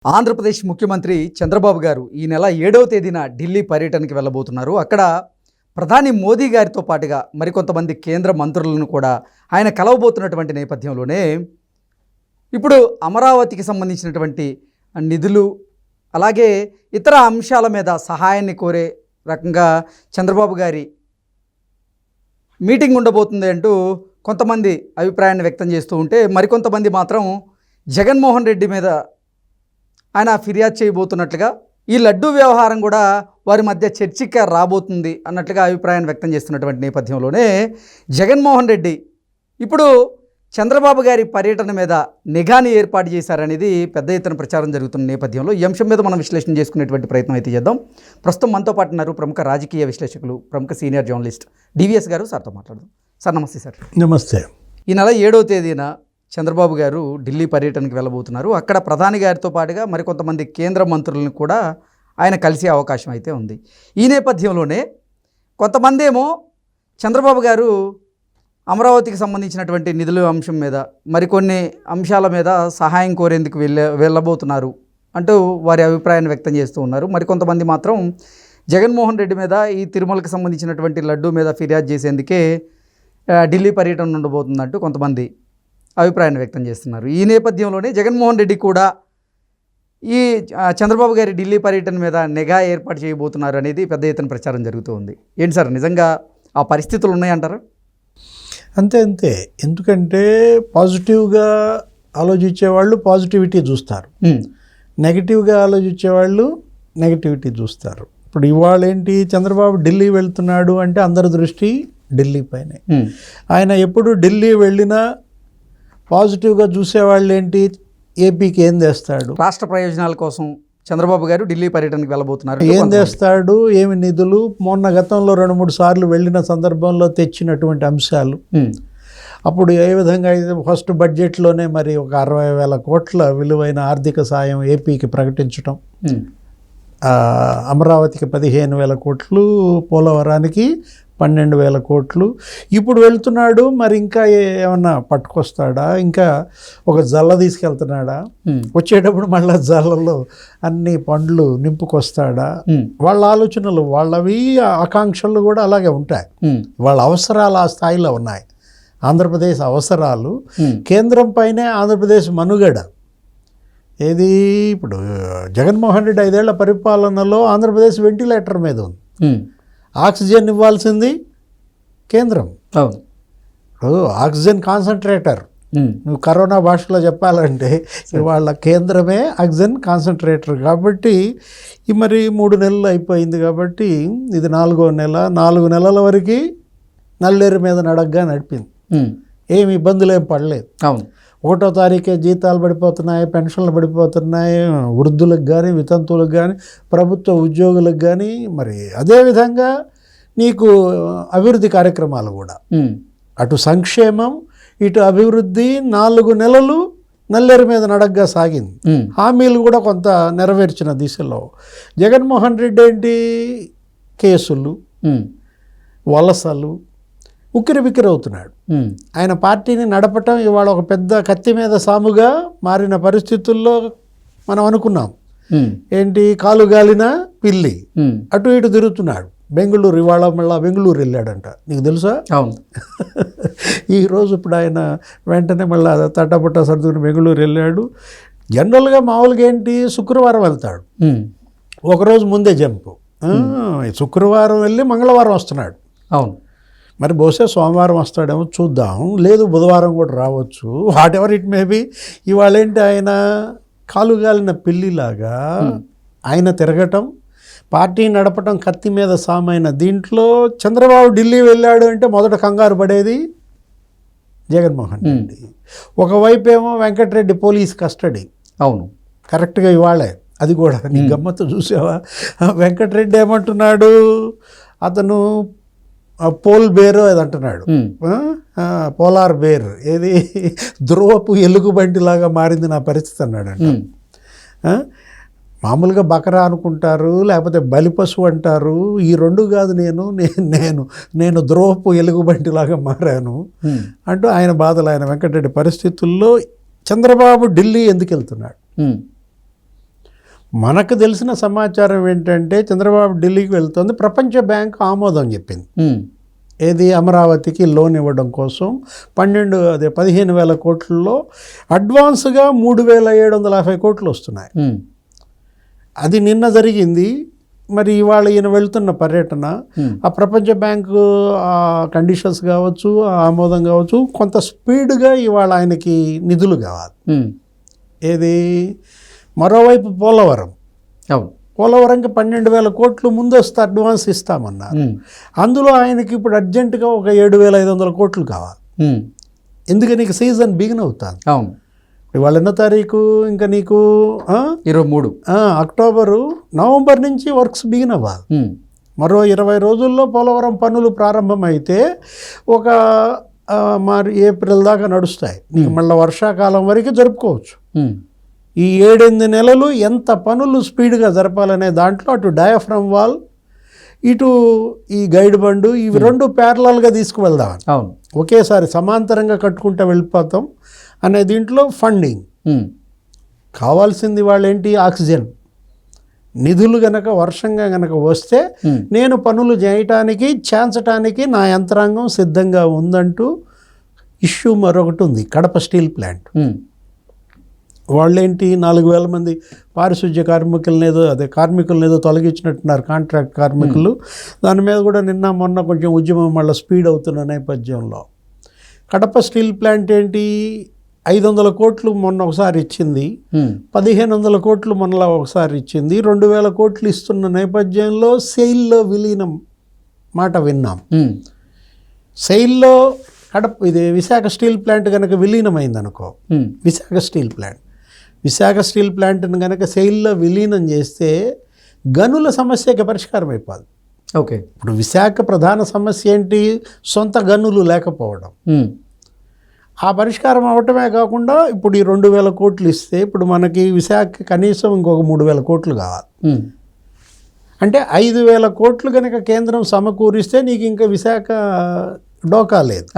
ఆంధ్రప్రదేశ్ ముఖ్యమంత్రి చంద్రబాబు గారు ఈ నెల 7వ తేదీన ఢిల్లీ పర్యటనకి వెళ్ళబోతున్నారు. అక్కడ ప్రధాని మోదీ గారితో పాటుగా మరికొంతమంది కేంద్ర మంత్రులను కూడా ఆయన కలవబోతున్నటువంటి నేపథ్యంలోనే ఇప్పుడు అమరావతికి సంబంధించినటువంటి నిధులు అలాగే ఇతర అంశాల మీద సహాయాన్ని కోరే రకంగా చంద్రబాబు గారి మీటింగ్ ఉండబోతుంది అంటూ కొంతమంది అభిప్రాయాన్ని వ్యక్తం చేస్తూ ఉంటే మరికొంతమంది మాత్రం జగన్మోహన్ రెడ్డి మీద ఆయన ఫిర్యాదు చేయబోతున్నట్లుగా ఈ లడ్డూ వ్యవహారం కూడా వారి మధ్య చర్చకి రాబోతుంది అన్నట్లుగా అభిప్రాయాన్ని వ్యక్తం చేస్తున్నటువంటి నేపథ్యంలోనే జగన్మోహన్ రెడ్డి ఇప్పుడు చంద్రబాబు గారి పర్యటన మీద నిఘాని ఏర్పాటు చేశారనేది పెద్ద ఎత్తున ప్రచారం జరుగుతున్న నేపథ్యంలో ఈ అంశం మీద మనం విశ్లేషణ చేసుకునేటువంటి ప్రయత్నం అయితే చేద్దాం. ప్రస్తుతం మనతో పాటు ఉన్నారు ప్రముఖ రాజకీయ విశ్లేషకులు, ప్రముఖ సీనియర్ జర్నలిస్ట్ డివిఎస్ గారు. సార్తో మాట్లాడదాం. సార్ నమస్తే. సార్ నమస్తే. ఈ నెల 7వ తేదీన చంద్రబాబు గారు ఢిల్లీ పర్యటనకు వెళ్ళబోతున్నారు. అక్కడ ప్రధాని గారితో పాటుగా మరికొంతమంది కేంద్ర మంత్రులను కూడా ఆయన కలిసే అవకాశం అయితే ఉంది. ఈ నేపథ్యంలోనే కొంతమంది ఏమో చంద్రబాబు గారు అమరావతికి సంబంధించినటువంటి నిధుల అంశం మీద మరికొన్ని అంశాల మీద సహాయం కోరేందుకు వెళ్ళబోతున్నారు అంటూ వారి అభిప్రాయాన్ని వ్యక్తం చేస్తూ ఉన్నారు. మరికొంతమంది మాత్రం జగన్మోహన్ రెడ్డి మీద ఈ తిరుమలకు సంబంధించినటువంటి లడ్డూ మీద ఫిర్యాదు చేసేందుకే ఢిల్లీ పర్యటన ఉండబోతుందంటూ కొంతమంది అభిప్రాయాన్ని వ్యక్తం చేస్తున్నారు. ఈ నేపథ్యంలోనే జగన్మోహన్ రెడ్డి కూడా ఈ చంద్రబాబు గారి ఢిల్లీ పర్యటన మీద నిఘా ఏర్పాటు చేయబోతున్నారు అనేది పెద్ద ఎత్తున ప్రచారం జరుగుతూ ఉంది. ఏంటి సార్, నిజంగా ఆ పరిస్థితులు ఉన్నాయంటారా? అంతే. ఎందుకంటే పాజిటివ్గా ఆలోచించేవాళ్ళు పాజిటివిటీ చూస్తారు, నెగిటివ్గా ఆలోచించేవాళ్ళు నెగిటివిటీ చూస్తారు. ఇప్పుడు ఇవాళ ఏంటి, చంద్రబాబు ఢిల్లీ వెళ్తున్నాడు అంటే అందరి దృష్టి ఢిల్లీ పైనే. ఆయన ఎప్పుడు ఢిల్లీ వెళ్ళినా పాజిటివ్గా చూసేవాళ్ళు ఏంటి, ఏపీకి ఏం చేస్తాడు, రాష్ట్ర ప్రయోజనాల కోసం చంద్రబాబు గారు ఢిల్లీ పర్యటనకు వెళ్ళబోతున్నారు, ఏం చేస్తాడు, ఏమి నిధులు, మొన్న గతంలో 2-3 సార్లు వెళ్ళిన సందర్భంలో తెచ్చినటువంటి అంశాలు, అప్పుడు ఏ విధంగా అయితే ఫస్ట్ బడ్జెట్లోనే మరి ఒక 60,000 కోట్ల విలువైన ఆర్థిక సాయం ఏపీకి ప్రకటించడం, అమరావతికి 15,000 కోట్లు, పోలవరానికి 12,000 కోట్లు. ఇప్పుడు వెళ్తున్నాడు, మరి ఇంకా ఏమన్నా పట్టుకొస్తాడా, ఇంకా ఒక జల్ల తీసుకెళ్తున్నాడా, వచ్చేటప్పుడు మళ్ళీ జల్లలో అన్ని పండ్లు నింపుకొస్తాడా? వాళ్ళ ఆలోచనలు, వాళ్ళవి ఆకాంక్షలు కూడా అలాగే ఉంటాయి. వాళ్ళ అవసరాలు ఆ స్థాయిలో ఉన్నాయి. ఆంధ్రప్రదేశ్ అవసరాలు, కేంద్రం పైనే ఆంధ్రప్రదేశ్ మనుగడ. ఏది ఇప్పుడు జగన్మోహన్ రెడ్డి 5 ఏళ్ల పరిపాలనలో ఆంధ్రప్రదేశ్ వెంటిలేటర్ మీద ఉంది. ఆక్సిజన్ ఇవ్వాల్సింది కేంద్రం. ఆక్సిజన్ కాన్సన్ట్రేటర్, నువ్వు కరోనా భాషలో చెప్పాలంటే ఇవాళ కేంద్రమే ఆక్సిజన్ కాన్సన్ట్రేటర్. కాబట్టి ఈ మరి 3 నెలలు అయిపోయింది కాబట్టి ఇది 4వ నెల. 4 నెలల వరకు నల్లేరు మీద నడగ్గా నడిపింది. ఏమి ఇబ్బందులు ఏం పడలేదు. 1వ తారీఖే జీతాలు పడిపోతున్నాయి, పెన్షన్లు పడిపోతున్నాయి, వృద్ధులకు కానీ వితంతువులకు కానీ ప్రభుత్వ ఉద్యోగులకు కానీ. మరి అదేవిధంగా నీకు అభివృద్ధి కార్యక్రమాలు కూడా, అటు సంక్షేమం ఇటు అభివృద్ధి 4 నెలలు నల్లేరు మీద నడగ్గా సాగింది. హామీలు కూడా కొంత నెరవేర్చిన దిశలో. జగన్మోహన్ రెడ్డి ఏంటి, కేసులు, వలసలు, ఉక్కిరిబిక్కిరవుతున్నాడు. ఆయన పార్టీని నడపటం ఇవాళ ఒక పెద్ద కత్తి మీద సాముగా మారిన పరిస్థితుల్లో మనం అనుకున్నాం. ఏంటి, కాలు గాలిన పిల్లి అటు ఇటు తిరుగుతున్నాడు. బెంగళూరు, ఇవాళ మళ్ళీ బెంగళూరు వెళ్ళాడంట, నీకు తెలుసా? ఈరోజు ఇప్పుడు ఆయన వెంటనే మళ్ళీ తట్టబట్ట సర్దుకుని బెంగళూరు వెళ్ళాడు. జనరల్గా మామూలుగా ఏంటి, శుక్రవారం వెళ్తాడు, ఒకరోజు ముందే జంపు. శుక్రవారం వెళ్ళి మంగళవారం వస్తున్నాడు. అవును, మరి బహుశా సోమవారం వస్తాడేమో చూద్దాం, లేదు బుధవారం కూడా రావచ్చు, what ever it may be. ఇవాళ ఏంటి, ఆయన కాలుగాలిన పిల్లిలాగా ఆయన తిరగటం, పార్టీ నడపటం కత్తి మీద సామైన దీంట్లో చంద్రబాబు ఢిల్లీ వెళ్ళాడు అంటే మొదట కంగారు పడేది జగన్మోహన్ రెడ్డి. ఒకవైపు ఏమో వెంకటరెడ్డి పోలీస్ కస్టడీ. అవును, కరెక్ట్గా ఇవాళే అది కూడా నీ గమ్మత్తు చూసావా? వెంకటరెడ్డి ఏమంటున్నాడు, అతను పోల్ బేర్ అది అంటున్నాడు, పోలార్ బేర్, ఏది ధ్రువపు ఎలుగుబంటిలాగా మారింది నా పరిస్థితి అన్నాడంట. మామూలుగా బకరా అనుకుంటారు, లేకపోతే బలిపశువు అంటారు, ఈ 2 కాదు, నేను ధ్రువపు ఎలుగుబంటిలాగా మారాను అంటూ ఆయన బాధలు, ఆయన వెంకటరెడ్డి పరిస్థితుల్లో చంద్రబాబు ఢిల్లీ ఎందుకు వెళ్తున్నాడు, మనకు తెలిసిన సమాచారం ఏంటంటే చంద్రబాబు ఢిల్లీకి వెళ్తుంది, ప్రపంచ బ్యాంకు ఆమోదం చెప్పింది. ఏది అమరావతికి లోన్ ఇవ్వడం కోసం 15,000 కోట్లలో అడ్వాన్స్గా 3,750 కోట్లు వస్తున్నాయి. అది నిన్న జరిగింది. మరి ఇవాళ ఈయన వెళ్తున్న పర్యటన ఆ ప్రపంచ బ్యాంకు కండిషన్స్ కావచ్చు, ఆమోదం కావచ్చు, కొంత స్పీడ్గా ఇవాళ ఆయనకి నిధులు కావాలి. ఏది మరోవైపు పోలవరంకి 12,000 కోట్లు ముందస్తు అడ్వాన్స్ ఇస్తామన్నారు. అందులో ఆయనకి ఇప్పుడు అర్జెంటుగా ఒక 7,500 కోట్లు కావాలి. ఎందుకని నీకు సీజన్ బిగిన్ అవుతాను. ఇవాళ ఎన్నో తారీఖు, ఇంకా నీకు 23 అక్టోబరు, నవంబర్ నుంచి వర్క్స్ బిగిన్ అవ్వాలి. మరో 20 రోజుల్లో పోలవరం పనులు ప్రారంభమైతే ఒక మరి ఏప్రిల్ దాకా నడుస్తాయి. నీకు మళ్ళీ వర్షాకాలం వరకు జరుపుకోవచ్చు. ఈ 7-8 నెలలు ఎంత పనులు స్పీడ్గా జరపాలనే దాంట్లో అటు డయాఫ్రమ్ వాల్, ఇటు ఈ గైడ్ బండు, ఇవి రెండు ప్యారలల్గా తీసుకువెళ్దాం. ఒకేసారి సమాంతరంగా కట్టుకుంటూ వెళ్ళిపోతాం అనే దీంట్లో ఫండింగ్ కావాల్సింది. వాళ్ళేంటి, ఆక్సిజన్ నిధులు గనక వర్షంగా గనక వస్తే నేను పనులు చేయటానికి చేంచటానికి నా యంత్రాంగం సిద్ధంగా ఉందంటూ ఇష్యూ మరొకటి ఉంది. కడప స్టీల్ ప్లాంట్ వాళ్ళేంటి 4,000 మంది పారిశుధ్య కార్మికులనేదో తొలగించినట్టున్నారు, కాంట్రాక్ట్ కార్మికులు. దాని మీద కూడా నిన్న మొన్న కొంచెం ఉద్యమం మళ్ళీ స్పీడ్ అవుతున్న నేపథ్యంలో కడప స్టీల్ ప్లాంట్ ఏంటి 500 కోట్లు మొన్న ఒకసారి ఇచ్చింది, 1,500 కోట్లు మొన్న ఒకసారి ఇచ్చింది, 2,000 కోట్లు ఇస్తున్న నేపథ్యంలో సెయిల్లో విలీనం మాట విన్నాం. సెయిల్లో ఇది విశాఖ స్టీల్ ప్లాంట్ కనుక విలీనమైందనుకో, విశాఖ స్టీల్ ప్లాంట్ని కనుక సెయిల్లో విలీనం చేస్తే గనుల సమస్యకి పరిష్కారం అయిపోదు. ఇప్పుడు విశాఖ ప్రధాన సమస్య ఏంటి, సొంత గనులు లేకపోవడం. ఆ పరిష్కారం అవటమే కాకుండా ఇప్పుడు ఈ 2,000 కోట్లు ఇస్తే ఇప్పుడు మనకి విశాఖ కనీసం ఇంకొక 3,000 కోట్లు కావాలి. అంటే 5,000 కోట్లు కనుక కేంద్రం సమకూరిస్తే నీకు ఇంకా విశాఖ డోకా లేదు.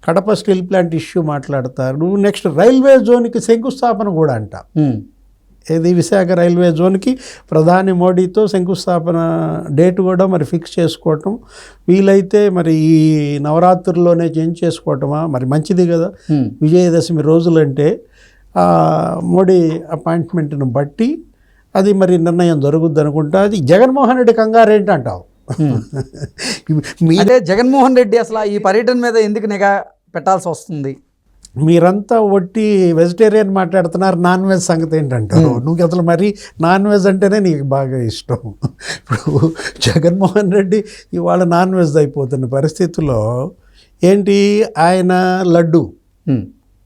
కడప స్టీల్ ప్లాంట్ ఇష్యూ మాట్లాడతారు. నెక్స్ట్ రైల్వే జోన్కి శంకుస్థాపన కూడా అంట. ఏది విశాఖ రైల్వే జోన్కి ప్రధాని మోడీతో శంకుస్థాపన డేట్ కూడా మరి ఫిక్స్ చేసుకోవటం, వీలైతే మరి ఈ నవరాత్రుల్లోనే చేంజ్ చేసుకోవటమా మరి మంచిది కదా. విజయదశమి రోజులంటే మోడీ అపాయింట్మెంట్ను బట్టి అది మరి నిర్ణయం జరుగుద్ది అనుకుంటా. అది జగన్మోహన్ రెడ్డి కంగారేంటి అంటావు. అంటే జగన్మోహన్ రెడ్డి అసలు ఈ పర్యటన మీద ఎందుకు నిఘా పెట్టాల్సి వస్తుంది? మీరంతా ఒట్టి వెజిటేరియన్ మాట్లాడుతున్నారు, నాన్ వెజ్ సంగతి ఏంటంటావు నువ్వు? అసలు మరి నాన్ వెజ్ అంటేనే నీకు బాగా ఇష్టం. ఇప్పుడు జగన్మోహన్ రెడ్డి ఇవాళ నాన్ వెజ్ అయిపోతున్న పరిస్థితుల్లో ఏంటి, ఆయన లడ్డు,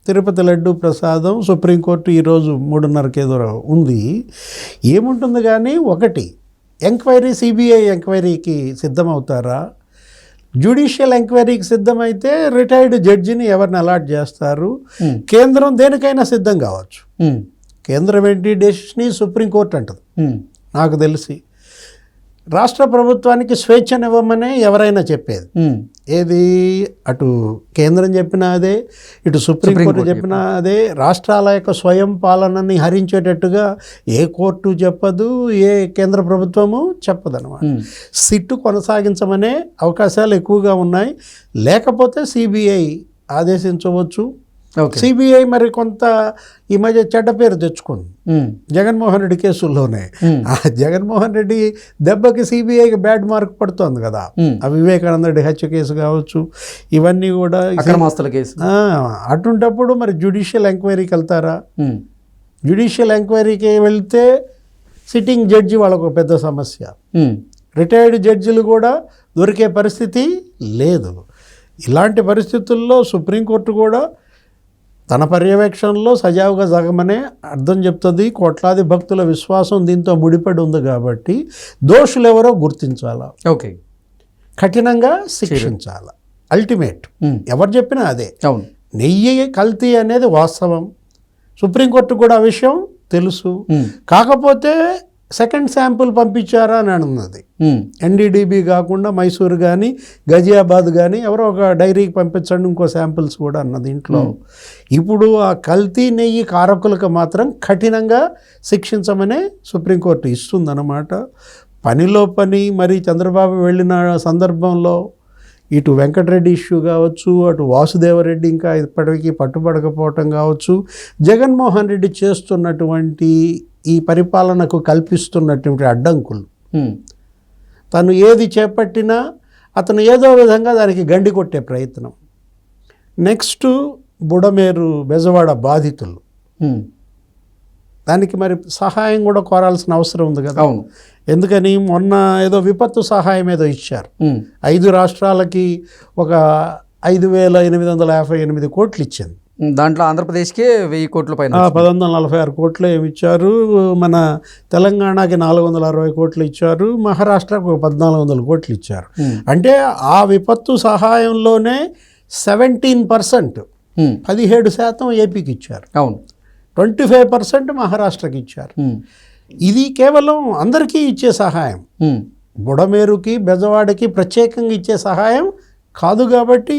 తిరుపతి లడ్డు ప్రసాదం సుప్రీంకోర్టు ఈరోజు 3:30కి ఏదో ఉంది. ఏముంటుంది కానీ ఒకటి ఎంక్వైరీ, సిబిఐ ఎంక్వైరీకి సిద్ధమవుతారా? జ్యుడిషియల్ ఎంక్వైరీకి సిద్ధమైతే రిటైర్డ్ జడ్జిని ఎవరిని అలాట్ చేస్తారు? కేంద్రం దేనికైనా సిద్ధం కావచ్చు. కేంద్రం ఏంటి, డెసిషన్ సుప్రీంకోర్టు అంటది. నాకు తెలిసి రాష్ట్ర ప్రభుత్వానికి స్వేచ్ఛనివ్వమనే ఎవరైనా చెప్పేది. ఏది అటు కేంద్రం చెప్పినా అదే, ఇటు సుప్రీంకోర్టు చెప్పినా అదే. రాష్ట్రాల యొక్క స్వయం పాలనని హరించేటట్టుగా ఏ కోర్టు చెప్పదు, ఏ కేంద్ర ప్రభుత్వము చెప్పదన్నమాట. సిట్టు కొనసాగించమనే అవకాశాలు ఎక్కువగా ఉన్నాయి. లేకపోతే సిబిఐ ఆదేశించవచ్చు. సిబిఐ మరి కొంత ఈ మధ్య చెడ్డ పేరు తెచ్చుకుంది జగన్మోహన్ రెడ్డి కేసుల్లోనే. జగన్మోహన్ రెడ్డి దెబ్బకి సిబిఐకి బ్యాడ్ మార్క్ పడుతోంది కదా. ఆ వివేకానంద రెడ్డి హత్య కేసు కావచ్చు, ఇవన్నీ కూడా కేసు. అటుంటప్పుడు మరి జ్యుడిషియల్ ఎంక్వైరీకి వెళ్తారా? జ్యుడిషియల్ ఎంక్వైరీకి వెళ్తే సిట్టింగ్ జడ్జి వాళ్ళకు పెద్ద సమస్య. రిటైర్డ్ జడ్జిలు కూడా దొరికే పరిస్థితి లేదు. ఇలాంటి పరిస్థితుల్లో సుప్రీంకోర్టు కూడా తన పర్యవేక్షణలో సజావుగా జరగమనే అర్థం చెప్తుంది. కోట్లాది భక్తుల విశ్వాసం దీంతో ముడిపడి ఉంది కాబట్టి దోషులు ఎవరో గుర్తించాలా, కఠినంగా శిక్షించాలా. అల్టిమేట్ ఎవరు చెప్పినా అదే. నెయ్యి కల్తీ అనేది వాస్తవం, సుప్రీంకోర్టు కూడా ఆ విషయం తెలుసు. కాకపోతే సెకండ్ శాంపుల్ పంపించారా అని అన్నది. ఎన్డీడీబీ కాకుండా మైసూరు కానీ గజియాబాద్ కానీ ఎవరో ఒక డైరీకి పంపించండి ఇంకో శాంపిల్స్ కూడా అన్నది ఇంట్లో. ఇప్పుడు ఆ కల్తీ నెయ్యి కారకులకు మాత్రం కఠినంగా శిక్షించమనే సుప్రీంకోర్టు ఇస్తుందన్నమాట. పనిలో పని మరి చంద్రబాబు వెళ్ళిన సందర్భంలో ఇటు వెంకటరెడ్డి ఇష్యూ కావచ్చు, అటు వాసుదేవరెడ్డి ఇంకా ఇప్పటికీ పట్టుబడకపోవటం కావచ్చు, జగన్మోహన్ రెడ్డి చేస్తున్నటువంటి ఈ పరిపాలనకు కల్పిస్తున్నటువంటి అడ్డంకులు, తను ఏది చేపట్టినా అతను ఏదో విధంగా దానికి గండి కొట్టే ప్రయత్నం. నెక్స్ట్ బుడమేరు బెజవాడ బాధితులు, దానికి మరి సహాయం కూడా కోరాల్సిన అవసరం ఉంది కదా. అవును. ఎందుకని మొన్న ఏదో విపత్తు సహాయం ఏదో ఇచ్చారు 5 రాష్ట్రాలకి, ఒక 5,858 కోట్లు ఇచ్చింది. దాంట్లో ఆంధ్రప్రదేశ్కి 1000 కోట్ల పైన 1146 కోట్లు ఏమి ఇచ్చారు, మన తెలంగాణకి 460 కోట్లు ఇచ్చారు, మహారాష్ట్రకు 1400 కోట్లు ఇచ్చారు. అంటే ఆ విపత్తు సహాయంలోనే 17%, 17% ఏపీకి ఇచ్చారు. అవును. 25% మహారాష్ట్రకి ఇచ్చారు. ఇది కేవలం అందరికీ ఇచ్చే సహాయం, బుడమేరుకి బెజవాడకి ప్రత్యేకంగా ఇచ్చే సహాయం కాదు. కాబట్టి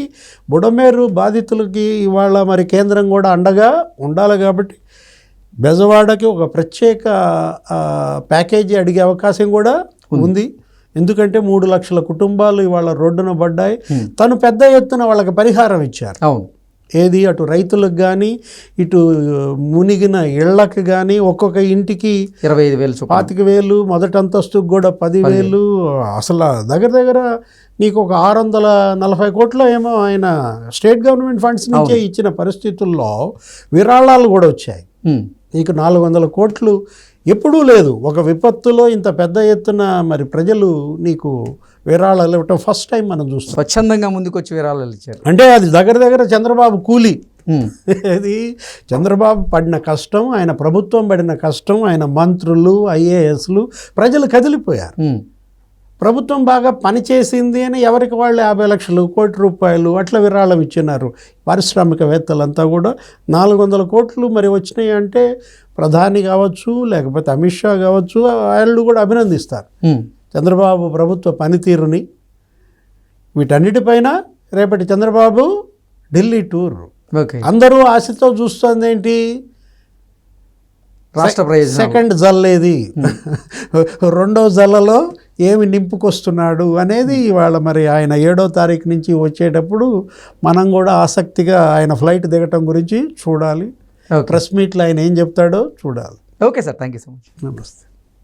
బుడమేరు బాధితులకి ఇవాళ మరి కేంద్రం కూడా అండగా ఉండాలి. కాబట్టి బెజవాడకి ఒక ప్రత్యేక ప్యాకేజీ అడిగే అవకాశం కూడా ఉంది. ఎందుకంటే 3 లక్షల కుటుంబాలు ఇవాళ రోడ్డున పడ్డాయి. తను పెద్ద ఎత్తున వాళ్ళకి పరిహారం ఇచ్చారు. అవును. ఏది అటు రైతులకు కానీ ఇటు మునిగిన ఇళ్లకు కానీ ఒక్కొక్క ఇంటికి 25,000, 25,000, మొదటి అంతస్తుకు కూడా 10,000. అసలు దగ్గర నీకు ఒక 640 కోట్లు ఏమో ఆయన స్టేట్ గవర్నమెంట్ ఫండ్స్ నుంచే ఇచ్చిన పరిస్థితుల్లో విరాళాలు కూడా వచ్చాయి. నీకు 400 కోట్లు ఎప్పుడూ లేదు. ఒక విపత్తులో ఇంత పెద్ద ఎత్తున మరి ప్రజలు నీకు విరాళాలు ఇవ్వటం ఫస్ట్ టైం మనం చూస్తాం. స్వచ్ఛందంగా ముందుకొచ్చి విరాళాలు ఇచ్చారు. అంటే అది దగ్గర చంద్రబాబు కూలి. అది చంద్రబాబు పడిన కష్టం, ఆయన ప్రభుత్వం పడిన కష్టం, ఆయన మంత్రులు, ఐఏఎస్లు, ప్రజలు కదిలిపోయారు. ప్రభుత్వం బాగా పనిచేసింది అని ఎవరికి వాళ్ళు 50 లక్షలు, కోటి రూపాయలు అట్లా విరాళం ఇచ్చినారు. పారిశ్రామికవేత్తలంతా కూడా 400 కోట్లు మరి వచ్చినాయి అంటే ప్రధాని కావచ్చు, లేకపోతే అమిత్ షా కావచ్చు, వాళ్ళు కూడా అభినందిస్తారు చంద్రబాబు ప్రభుత్వ పనితీరుని. వీటన్నిటిపైన రేపటి చంద్రబాబు ఢిల్లీ టూర్ అందరూ ఆశతో చూస్తుంది ఏంటి, రాష్ట్ర ప్రయోజనం, సెకండ్ జల్లేది, రెండో జల్లలో ఏమి నింపుకొస్తున్నాడు అనేది ఇవాళ మరి ఆయన 7వ తారీఖు నుంచి వచ్చేటప్పుడు మనం కూడా ఆసక్తిగా ఆయన ఫ్లైట్ దిగటం గురించి చూడాలి. ప్రెస్ మీట్లో ఆయన ఏం చెప్తాడో చూడాలి. Okay sir, thank you so much. నమస్తే.